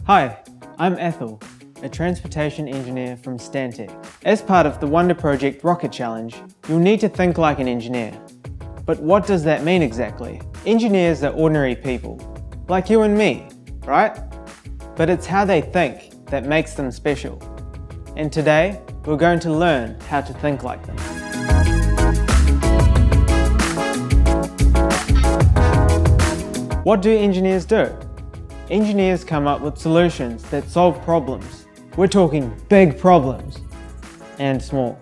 Hi, I'm Ethel, a transportation engineer from Stantec. As part of the Wonder Project Rocket Challenge, you'll need to think like an engineer. But what does that mean exactly? Engineers are ordinary people, like you and me, right? But it's how they think that makes them special. And today, we're going to learn how to think like them. What do engineers do? Engineers come up with solutions that solve problems. We're talking big problems and small.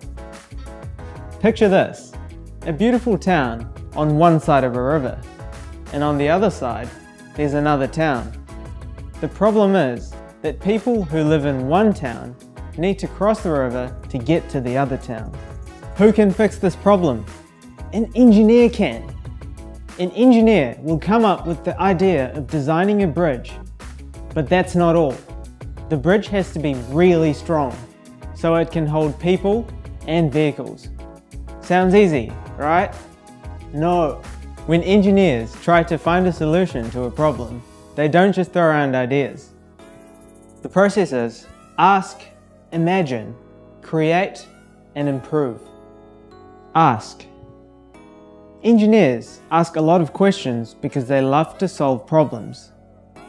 Picture this, a beautiful town on one side of a river, and on the other side, there's another town. The problem is that people who live in one town need to cross the river to get to the other town. Who can fix this problem? An engineer can. An engineer will come up with the idea of designing a bridge, but that's not all. The bridge has to be really strong, so it can hold people and vehicles. Sounds easy, right? No. When engineers try to find a solution to a problem, they don't just throw around ideas. The process is ask, imagine, create, and improve. Ask. Engineers ask a lot of questions because they love to solve problems.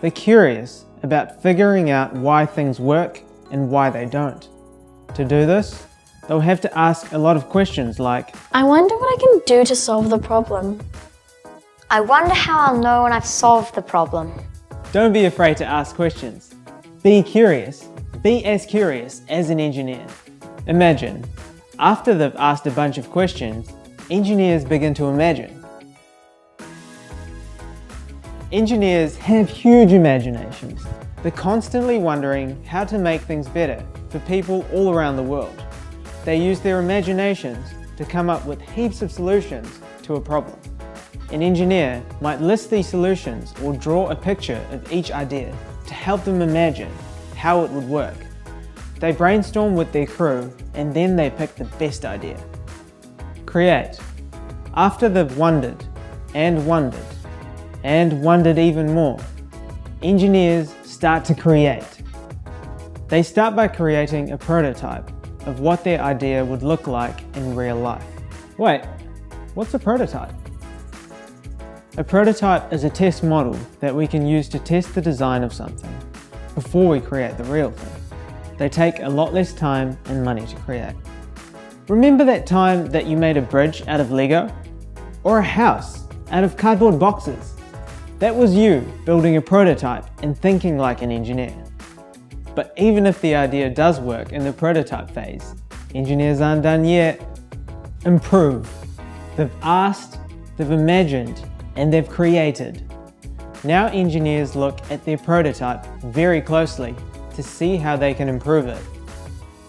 They're curious about figuring out why things work and why they don't. To do this, they'll have to ask a lot of questions like, I wonder what I can do to solve the problem. I wonder how I'll know when I've solved the problem. Don't be afraid to ask questions. Be curious. Be as curious as an engineer. Imagine, after they've asked a bunch of questions, engineers begin to imagine. Engineers have huge imaginations. They're constantly wondering how to make things better for people all around the world. They use their imaginations to come up with heaps of solutions to a problem. An engineer might list these solutions or draw a picture of each idea to help them imagine how it would work. They brainstorm with their crew and then they pick the best idea. Create. After they've wondered and wondered and wondered even more, engineers start to create. They start by creating a prototype of what their idea would look like in real life. Wait, what's a prototype? A prototype is a test model that we can use to test the design of something before we create the real thing. They take a lot less time and money to create. Remember that time that you made a bridge out of Lego? Or a house out of cardboard boxes? That was you building a prototype and thinking like an engineer. But even if the idea does work in the prototype phase, engineers aren't done yet. Improve. They've asked, they've imagined, and they've created. Now engineers look at their prototype very closely to see how they can improve it.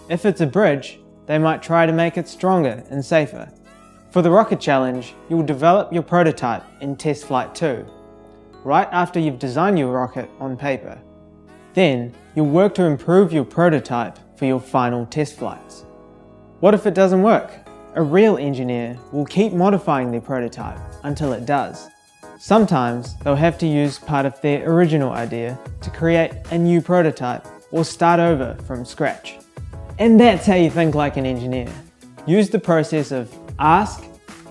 If it's a bridge, they might try to make it stronger and safer. For the Rocket Challenge, you'll develop your prototype in Test Flight 2, right after you've designed your rocket on paper. Then, you'll work to improve your prototype for your final test flights. What if it doesn't work? A real engineer will keep modifying their prototype until it does. Sometimes they'll have to use part of their original idea to create a new prototype or start over from scratch. And that's how you think like an engineer. Use the process of ask,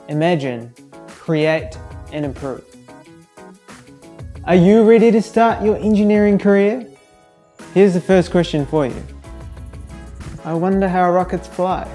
imagine, create, and improve. Are you ready to start your engineering career? Here's the first question for you. I wonder how rockets fly.